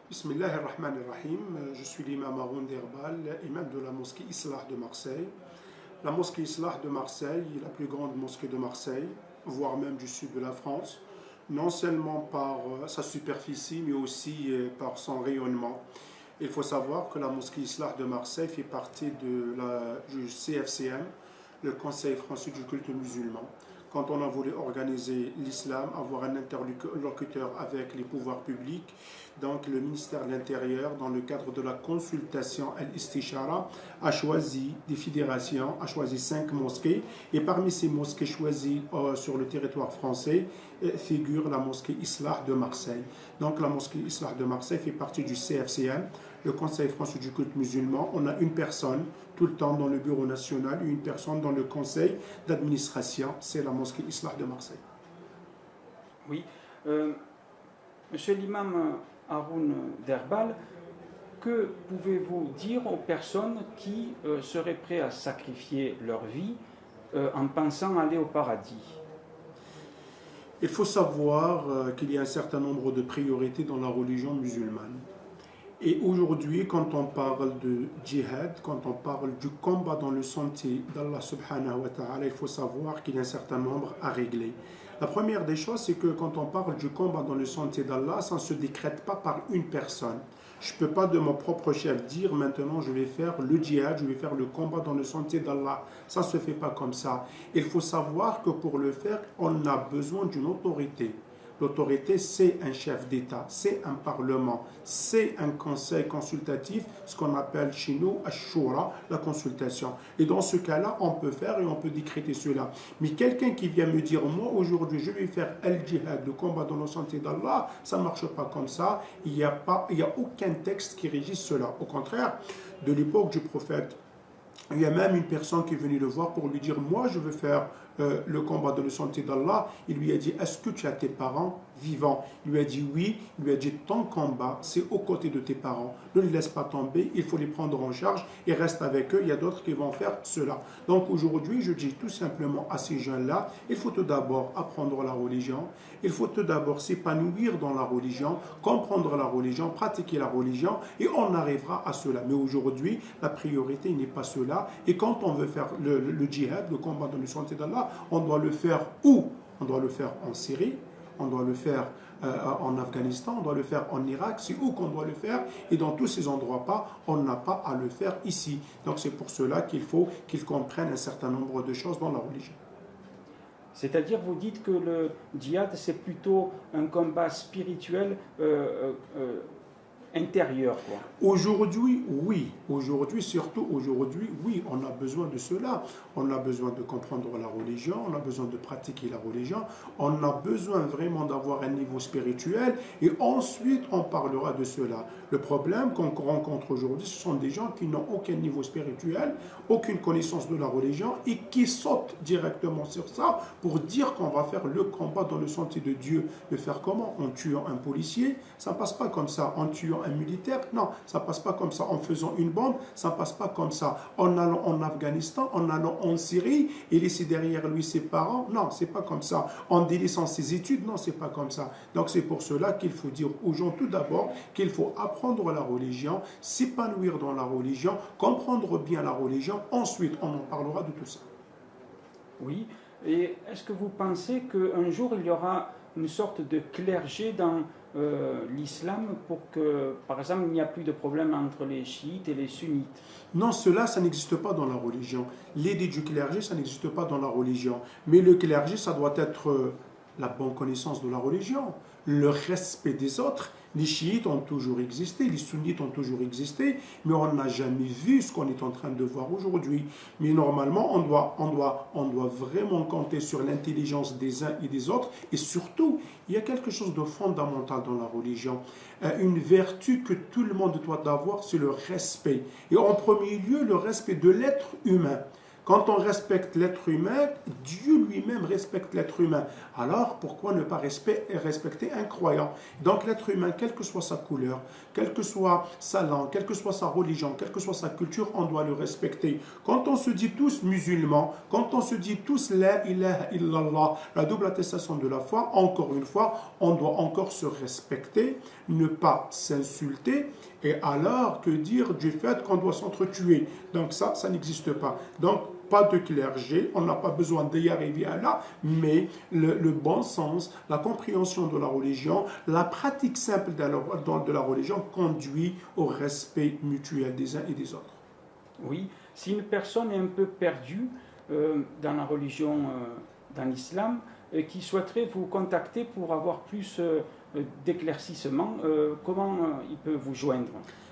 Bismillah ar-Rahman ar-Rahim. Je suis l'imam Haroun Derbal, imam de la mosquée Islah de Marseille. La mosquée Islah de Marseille est la plus grande mosquée de Marseille, voire même du sud de la France, non seulement par sa superficie, mais aussi par son rayonnement. Il faut savoir que la mosquée Islah de Marseille fait partie du CFCM, le Conseil français du culte musulman. Quand on a voulu organiser l'islam, avoir un interlocuteur avec les pouvoirs publics, donc le ministère de l'Intérieur, dans le cadre de la consultation Al-Istishara, a choisi des fédérations, a choisi 5 mosquées, et parmi ces mosquées choisies sur le territoire français figure la mosquée Islah de Marseille. Donc la mosquée Islah de Marseille fait partie du CFCM, le Conseil français du culte musulman. On a une personne tout le temps dans le bureau national et une personne dans le conseil d'administration, c'est la mosquée Islah de Marseille. Oui. Monsieur l'imam Haroun Derbal, que pouvez-vous dire aux personnes qui seraient prêtes à sacrifier leur vie en pensant aller au paradis? Il faut savoir qu'il y a un certain nombre de priorités dans la religion musulmane. Et aujourd'hui, quand on parle de djihad, quand on parle du combat dans le sentier d'Allah subhanahu wa ta'ala, il faut savoir qu'il y a un certain nombre à régler. La première des choses, c'est que quand on parle du combat dans le sentier d'Allah, ça ne se décrète pas par une personne. Je ne peux pas de mon propre chef dire maintenant je vais faire le djihad, je vais faire le combat dans le sentier d'Allah. Ça ne se fait pas comme ça. Il faut savoir que pour le faire, on a besoin d'une autorité. L'autorité, c'est un chef d'État, c'est un parlement, c'est un conseil consultatif, ce qu'on appelle chez nous, Ash-Shura, la consultation. Et dans ce cas-là, on peut faire et on peut décréter cela. Mais quelqu'un qui vient me dire, moi aujourd'hui, je vais faire Al-Jihad, le combat dans le sentier d'Allah, ça ne marche pas comme ça. Il n'y a aucun texte qui régisse cela. Au contraire, de l'époque du prophète, il y a même une personne qui est venue le voir pour lui dire, moi je veux faire le combat dans le sentier d'Allah. Il lui a dit, est-ce que tu as tes parents vivants? Il lui a dit oui. Il lui a dit, ton combat, c'est aux côtés de tes parents. Ne les laisse pas tomber, il faut les prendre en charge et reste avec eux. Il y a d'autres qui vont faire cela. Donc aujourd'hui, je dis tout simplement à ces jeunes-là, il faut tout d'abord apprendre la religion. Il faut tout d'abord s'épanouir dans la religion, comprendre la religion, pratiquer la religion et on arrivera à cela. Mais aujourd'hui, la priorité n'est pas cela. Et quand on veut faire le djihad, le combat dans le sentier d'Allah, on doit le faire où? On doit le faire en Syrie, on doit le faire en Afghanistan, on doit le faire en Irak, c'est où qu'on doit le faire, et dans tous ces endroits-là, on n'a pas à le faire ici. Donc c'est pour cela qu'il faut qu'ils comprennent un certain nombre de choses dans la religion. C'est-à-dire, vous dites que le djihad, c'est plutôt un combat spirituel intérieur, quoi. Aujourd'hui, oui. Aujourd'hui, surtout aujourd'hui, oui, on a besoin de cela. On a besoin de comprendre la religion, on a besoin de pratiquer la religion, on a besoin vraiment d'avoir un niveau spirituel et ensuite on parlera de cela. Le problème qu'on rencontre aujourd'hui, ce sont des gens qui n'ont aucun niveau spirituel, aucune connaissance de la religion et qui sautent directement sur ça pour dire qu'on va faire le combat dans le sentier de Dieu. Le faire comment? En tuant un policier? Ça ne passe pas comme ça. En tuant un militaire? Non, ça ne passe pas comme ça. En faisant une bombe? Ça ne passe pas comme ça. En allant en Afghanistan, en allant en Syrie et laisser derrière lui ses parents? Non, c'est pas comme ça. En délaissant ses études? Non, c'est pas comme ça. Donc c'est pour cela qu'il faut dire aux gens tout d'abord qu'il faut apprendre la religion, s'épanouir dans la religion, comprendre bien la religion. Ensuite, on en parlera de tout ça. Oui. Et est-ce que vous pensez qu'un jour il y aura une sorte de clergé dans l'islam pour que, par exemple, il n'y a plus de problème entre les chiites et les sunnites? Non, cela, ça n'existe pas dans la religion. L'idée du clergé, ça n'existe pas dans la religion. Mais le clergé, ça doit être la bonne connaissance de la religion, le respect des autres. Les chiites ont toujours existé, les sunnites ont toujours existé, mais on n'a jamais vu ce qu'on est en train de voir aujourd'hui. Mais normalement, on doit vraiment compter sur l'intelligence des uns et des autres. Et surtout, il y a quelque chose de fondamental dans la religion. Une vertu que tout le monde doit avoir, c'est le respect. Et en premier lieu, le respect de l'être humain. Quand on respecte l'être humain, Dieu lui-même respecte l'être humain. Alors, pourquoi ne pas respecter un croyant? Donc, l'être humain, quelle que soit sa couleur, quelle que soit sa langue, quelle que soit sa religion, quelle que soit sa culture, on doit le respecter. Quand on se dit tous musulmans, quand on se dit tous la ilaha illallah, la double attestation de la foi, encore une fois, on doit encore se respecter, ne pas s'insulter, et alors que dire du fait qu'on doit s'entretuer? Donc ça n'existe pas. Donc pas de clergé, on n'a pas besoin d'y arriver à là, mais le bon sens, la compréhension de la religion, la pratique simple de la religion conduit au respect mutuel des uns et des autres. Oui, si une personne est un peu perdue dans la religion, dans l'islam, qui souhaiterait vous contacter pour avoir plus d'éclaircissement, comment il peut vous joindre?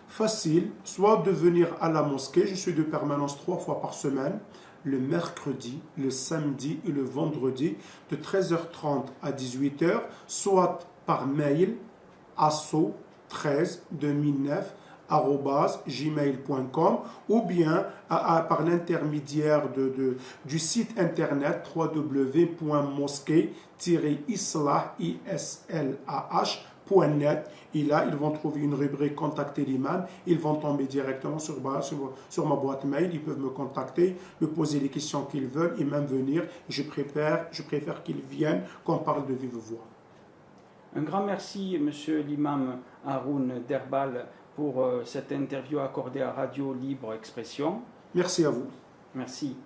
Facile, soit de venir à la mosquée, je suis de permanence 3 fois par semaine, le mercredi, le samedi et le vendredi, de 13h30 à 18h, soit par mail, asso132009@gmail.com, ou bien par l'intermédiaire du site internet www.mosquée-islah.net. Et là, ils vont trouver une rubrique Contacter l'imam. Ils vont tomber directement sur ma boîte mail. Ils peuvent me contacter, me poser les questions qu'ils veulent et même venir. Je préfère qu'ils viennent, qu'on parle de vive voix. Un grand merci, monsieur l'imam Haroun Derbal, pour cette interview accordée à Radio Libre Expression. Merci à vous. Merci.